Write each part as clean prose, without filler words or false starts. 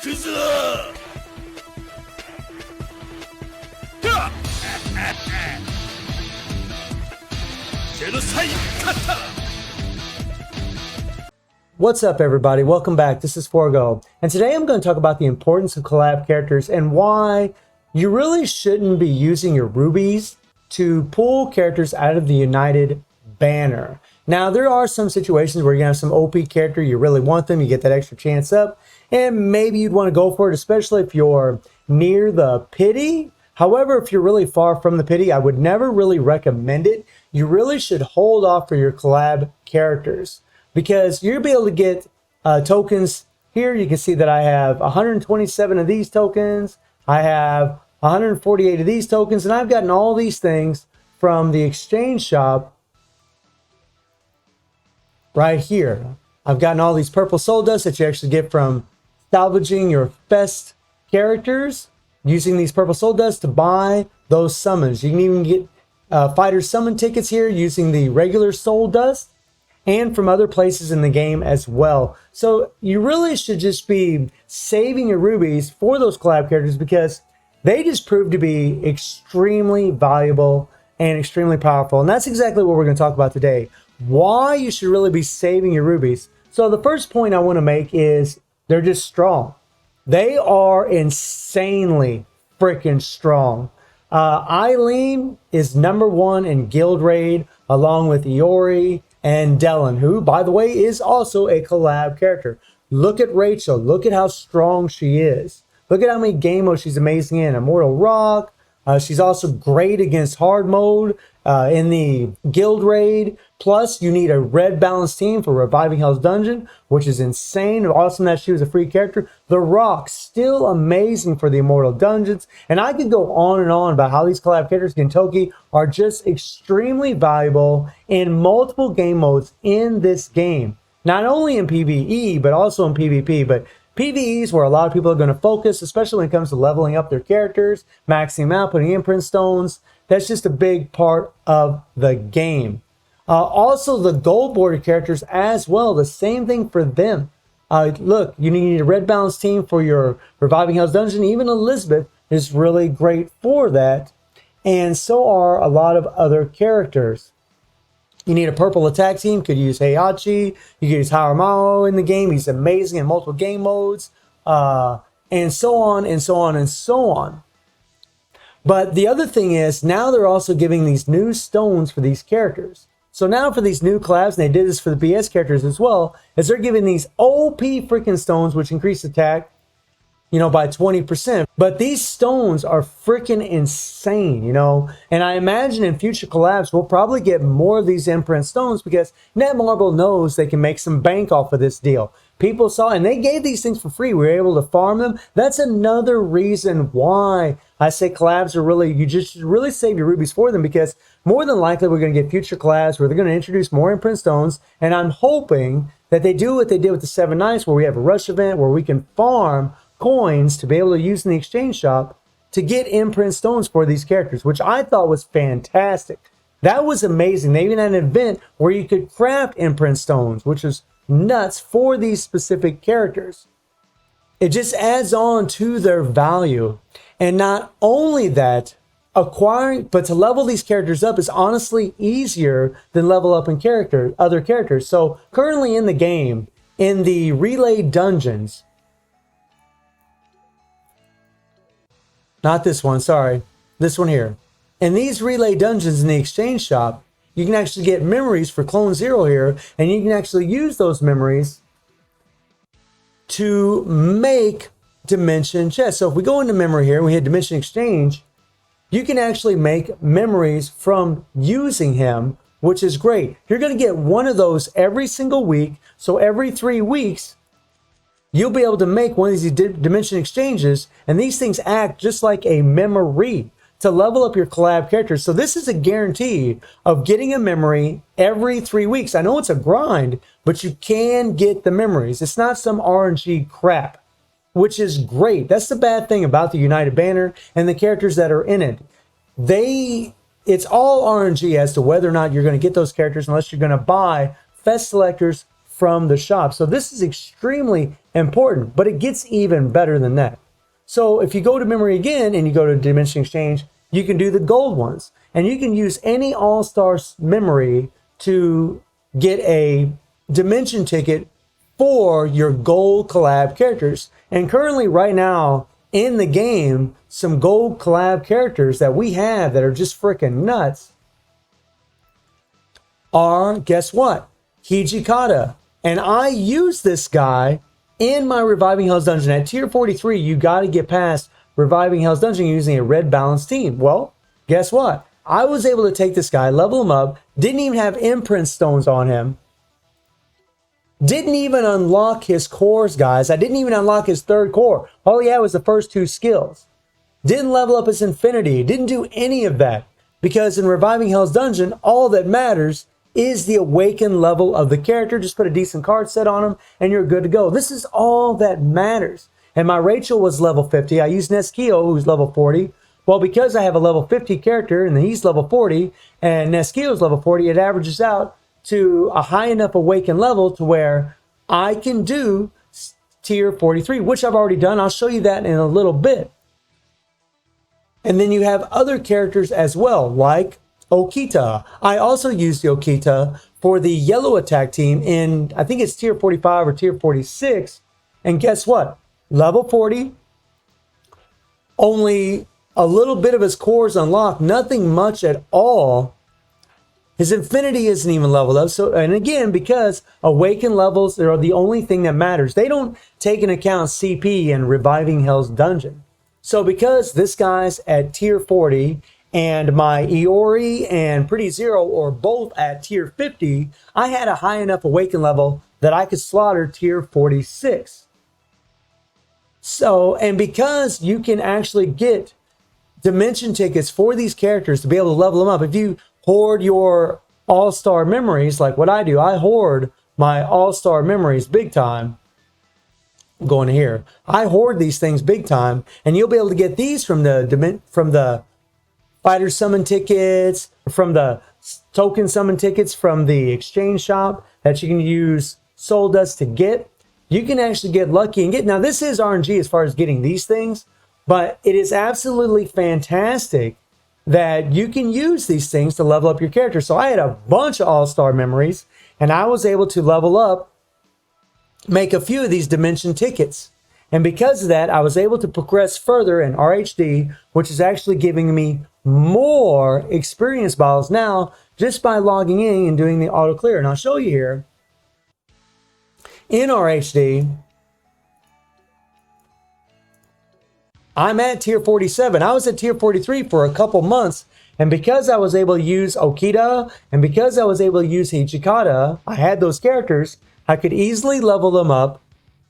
What's up, everybody? Welcome back. This is Forgo, and today I'm going to talk about the importance of collab characters and why you really shouldn't be using your rubies to pull characters out of the United banner. Now, there are some situations where you have some OP character, you really want them, you get that extra chance up, and maybe you'd want to go for it, especially if you're near the pity. However, if you're really far from the pity, I would never really recommend it. You really should hold off for your collab characters, because you'll be able to get tokens. Here you can see that I have 127 of these tokens. I have 148 of these tokens, and I've gotten all these things from the exchange shop right here. I've gotten all these purple soul dust that you actually get from salvaging your best characters, using these purple soul dust to buy those summons. You can even get fighter summon tickets here using the regular soul dust, and from other places in the game as well. So you really should just be saving your rubies for those collab characters, because they just prove to be extremely valuable and extremely powerful. And that's exactly what we're going to talk about today. Why you should really be saving your rubies. So the first point I want to make is they're just strong. They are insanely freaking strong. Eileen is #1 in Guild Raid, along with Iori and Dellen, who, by the way, is also a collab character. Look at Rachel. Look at how strong she is. Look at how many game modes she's amazing in. Immortal Rock. She's also great against hard mode in the Guild Raid. Plus, you need a red balanced team for Reviving Hell's Dungeon, which is insane. Awesome that she was a free character. The Rock, still amazing for the Immortal Dungeons. And I could go on and on about how these collab characters, Gintoki, are just extremely valuable in multiple game modes in this game. Not only in PvE, but also in PvP. But PvE is where a lot of people are going to focus, especially when it comes to leveling up their characters, maxing them out, putting imprint stones. That's just a big part of the game. Also, the gold border characters as well, the same thing for them. Look, you need a red balanced team for your Reviving Hell's Dungeon. Even Elizabeth is really great for that. And so are a lot of other characters. You need a purple attack team. Could use Heihachi. You could use Haramao in the game. He's amazing in multiple game modes. And so on and so on and so on. But the other thing is, now they're also giving these new stones for these characters. So now for these new collabs, and they did this for the BS characters as well, is they're giving these OP freaking stones, which increase attack, by 20%. But these stones are freaking insane, And I imagine in future collabs, we'll probably get more of these imprint stones, because Netmarble knows they can make some bank off of this deal. People saw, and they gave these things for free. We were able to farm them. That's another reason why I say collabs are really, you just should really save your rubies for them, because more than likely we're going to get future collabs where they're going to introduce more imprint stones. And I'm hoping that they do what they did with the 7 Nights, where we have a rush event where we can farm coins to be able to use in the exchange shop to get imprint stones for these characters, which I thought was fantastic. That was amazing. They even had an event where you could craft imprint stones, which is nuts for these specific characters. It just adds on to their value. And not only that, but to level these characters up is honestly easier than level up in other characters. So currently in the game, in the relay dungeons, not this one, sorry, this one here. In these relay dungeons in the exchange shop, you can actually get memories for Clone Zero here, and you can actually use those memories to make Dimension chests. So if we go into memory here, and we hit Dimension Exchange, you can actually make memories from using him, which is great. You're going to get one of those every single week. So every 3 weeks, you'll be able to make one of these Dimension Exchanges, and these things act just like a memory to level up your collab characters. So this is a guarantee of getting a memory every 3 weeks. I know it's a grind, but you can get the memories. It's not some RNG crap, which is great. That's the bad thing about the United Banner and the characters that are in it. It's all RNG as to whether or not you're going to get those characters, unless you're going to buy Fest Selectors from the shop. So this is extremely important, but it gets even better than that. So if you go to memory again and you go to Dimension Exchange, you can do the gold ones. And you can use any All-Star memory to get a dimension ticket for your gold collab characters. And currently right now in the game, some gold collab characters that we have that are just freaking nuts are, guess what? Hijikata. And I use this guy in my Reviving Hell's Dungeon. At tier 43, you got to get past Reviving Hell's Dungeon using a red balanced team. Well, guess what? I was able to take this guy, level him up, didn't even have imprint stones on him, didn't even unlock his cores, guys. I didn't even unlock his third core. All he had was the first two skills. Didn't level up his infinity, didn't do any of that. Because in Reviving Hell's Dungeon, all that matters is the awakened level of the character. Just put a decent card set on him and you're good to go. This is all that matters. And my Rachel was level 50. I used Neskio, who's level 40. Well, because I have a level 50 character and he's level 40 and Neskio's level 40, it averages out to a high enough awakened level to where I can do tier 43, which I've already done. I'll show you that in a little bit. And then you have other characters as well, like Okita. I also used the Okita for the yellow attack team in, I think it's tier 45 or tier 46. And guess what? Level 40, only a little bit of his cores unlocked, nothing much at all. His infinity isn't even leveled up. So, and again, because awakened levels are the only thing that matters. They don't take into account CP and Reviving Hell's Dungeon. So because this guy's at tier 40 and my Iori and Pretty Zero are both at tier 50, I had a high enough awakened level that I could slaughter tier 46. So, and because you can actually get dimension tickets for these characters to be able to level them up, if you hoard your all-star memories like what I do, I hoard my all-star memories big time. I'm going here. I hoard these things big time, and you'll be able to get these from the fighter summon tickets, from the token summon tickets from the exchange shop that you can use soul dust to get. You can actually get lucky and get, now this is RNG as far as getting these things, but it is absolutely fantastic that you can use these things to level up your character. So I had a bunch of all-star memories and I was able to level up, make a few of these dimension tickets. And because of that, I was able to progress further in RHD, which is actually giving me more experience balls now just by logging in and doing the auto clear. And I'll show you here in RHD, I'm at tier 47. I was at tier 43 for a couple months. And because I was able to use Okita and because I was able to use Hijikata, I had those characters, I could easily level them up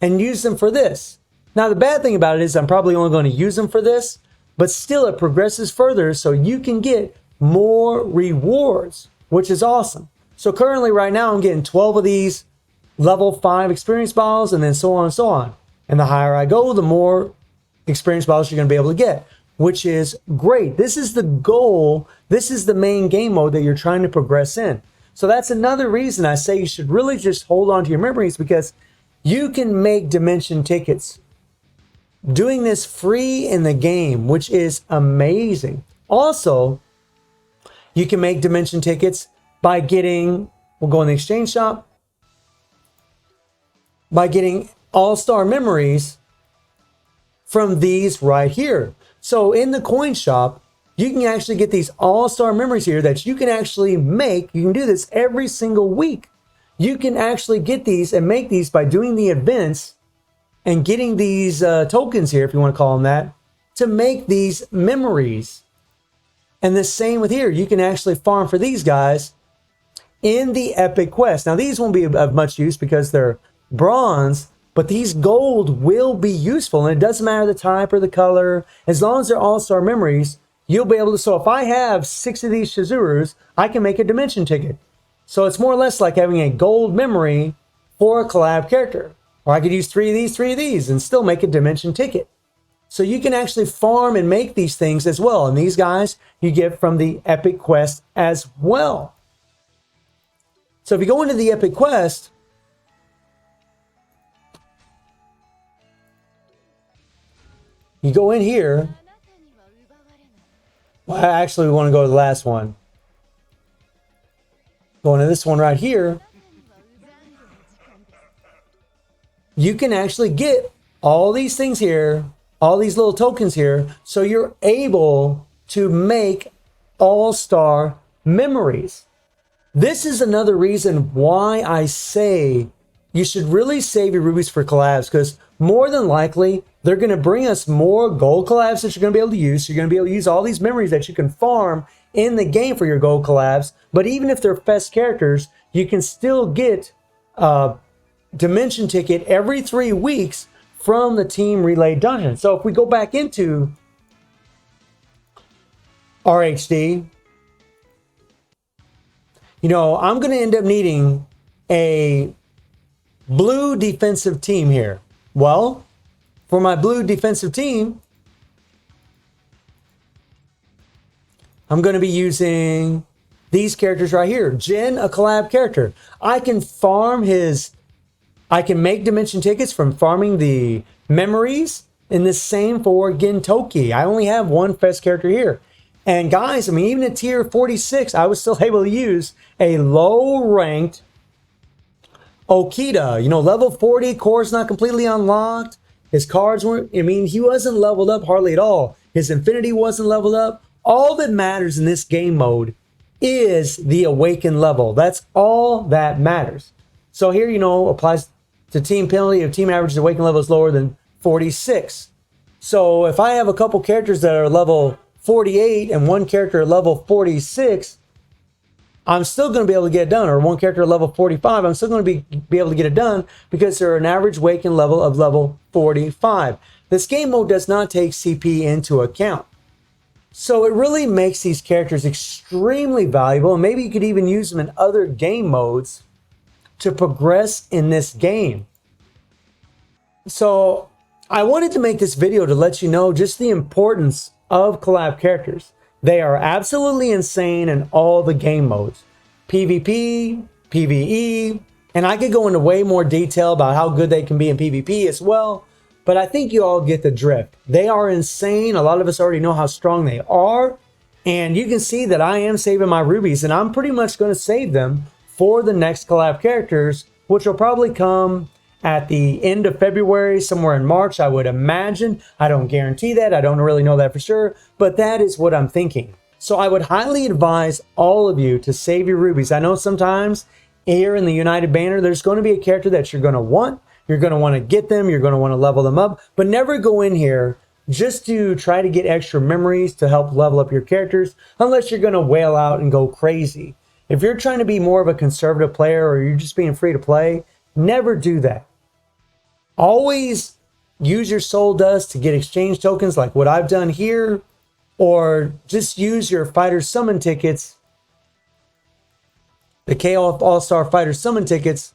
and use them for this. Now, the bad thing about it is I'm probably only going to use them for this, but still it progresses further so you can get more rewards, which is awesome. So currently right now I'm getting 12 of these level 5 experience balls and then so on and so on. And the higher I go, the more experience balls you're going to be able to get, which is great. This is the goal. This is the main game mode that you're trying to progress in. So that's another reason I say you should really just hold on to your memories, because you can make dimension tickets doing this free in the game, which is amazing. Also, you can make dimension tickets by getting, we'll go in the exchange shop, by getting all-star memories from these right here. So in the coin shop, you can actually get these all-star memories here that you can actually make. You can do this every single week. You can actually get these and make these by doing the events and getting these tokens here, if you want to call them that, to make these memories. And the same with here. You can actually farm for these guys in the epic quest. Now, these won't be of much use because they're bronze, but these gold will be useful, and it doesn't matter the type or the color. As long as they're all-star memories, you'll be able to. So if I have 6 of these Shizurus, I can make a dimension ticket. So it's more or less like having a gold memory for a collab character. Or I could use 3 of these and still make a dimension ticket. So you can actually farm and make these things as well. And these guys you get from the epic quest as well. So if you go into the epic quest, You go in here. Well, actually, we want to go to the last one. Going to this one right here. You can actually get all these things here, all these little tokens here, so you're able to make all-star memories. This is another reason why I say you should really save your rubies for collabs, because more than likely, they're going to bring us more gold collabs that you're going to be able to use. So you're going to be able to use all these memories that you can farm in the game for your gold collabs. But even if they're fest characters, you can still get a dimension ticket every 3 weeks from the team relay dungeon. So if we go back into RHD, you know, I'm going to end up needing a blue defensive team here. Well, for my blue defensive team, I'm going to be using these characters right here. Jin, a collab character. I can farm his, I can make dimension tickets from farming the memories, and the same for Gintoki. I only have one fest character here. And guys, I mean, even at tier 46, I was still able to use a low-ranked Okita. You know, level 40, core's not completely unlocked. His cards weren't, I mean, he wasn't leveled up hardly at all. His infinity wasn't leveled up. All that matters in this game mode is the awakened level. That's all that matters. So here, you know, applies to team penalty if team average awakened level is lower than 46. So if I have a couple characters that are level 48 and one character level 46, I'm still going to be able to get it done. Or one character level 45, I'm still going to be able to get it done because they're an average awakened level of level 45. This game mode does not take CP into account. So it really makes these characters extremely valuable, and maybe you could even use them in other game modes to progress in this game. So I wanted to make this video to let you know just the importance of collab characters. They are absolutely insane in all the game modes. PvP, PvE, and I could go into way more detail about how good they can be in PvP as well, but I think you all get the drift. They are insane. A lot of us already know how strong they are, and you can see that I am saving my rubies, and I'm pretty much going to save them for the next collab characters, which will probably come at the end of February, somewhere in March, I would imagine. I don't guarantee that. I don't really know that for sure, but that is what I'm thinking. So I would highly advise all of you to save your rubies. I know sometimes here in the United Banner, there's going to be a character that you're going to want. You're going to want to get them. You're going to want to level them up, but never go in here just to try to get extra memories to help level up your characters, unless you're going to wail out and go crazy. If you're trying to be more of a conservative player, or you're just being free to play, never do that. Always use your soul dust to get exchange tokens like what I've done here, or just use your fighter summon tickets, the KOF All-Star Fighter summon tickets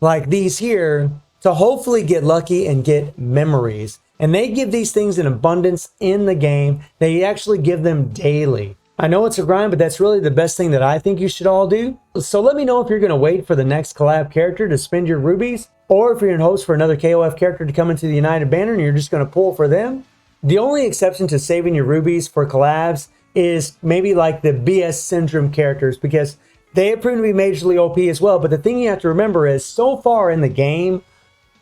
like these here, to hopefully get lucky and get memories. And they give these things in abundance in the game. They actually give them daily. I know it's a grind, but that's really the best thing that I think you should all do. So let me know if you're going to wait for the next collab character to spend your rubies, or if you're in hopes for another KOF character to come into the United Banner and you're just going to pull for them. The only exception to saving your rubies for collabs is maybe like the BS Syndrome characters, because they have proven to be majorly OP as well. But the thing you have to remember is, so far in the game,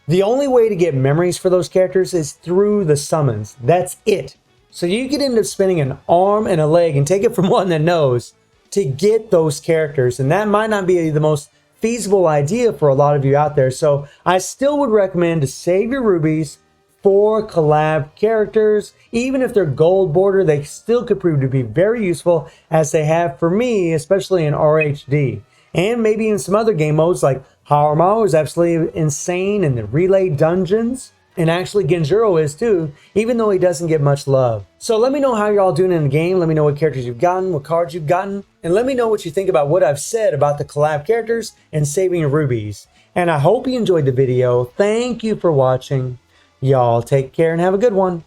the only way to get memories for those characters is through the summons. That's it. So you could end up spending an arm and a leg, and take it from one that knows, to get those characters. And that might not be the most feasible idea for a lot of you out there. So I still would recommend to save your rubies for collab characters. Even if they're gold border, they still could prove to be very useful, as they have for me, especially in RHD. And maybe in some other game modes like Harmao is absolutely insane in the relay dungeons. And actually Genjuro is too, even though he doesn't get much love. So let me know how you're all doing in the game. Let me know what characters you've gotten, what cards you've gotten. And let me know what you think about what I've said about the collab characters and saving your rubies. And I hope you enjoyed the video. Thank you for watching. Y'all take care and have a good one.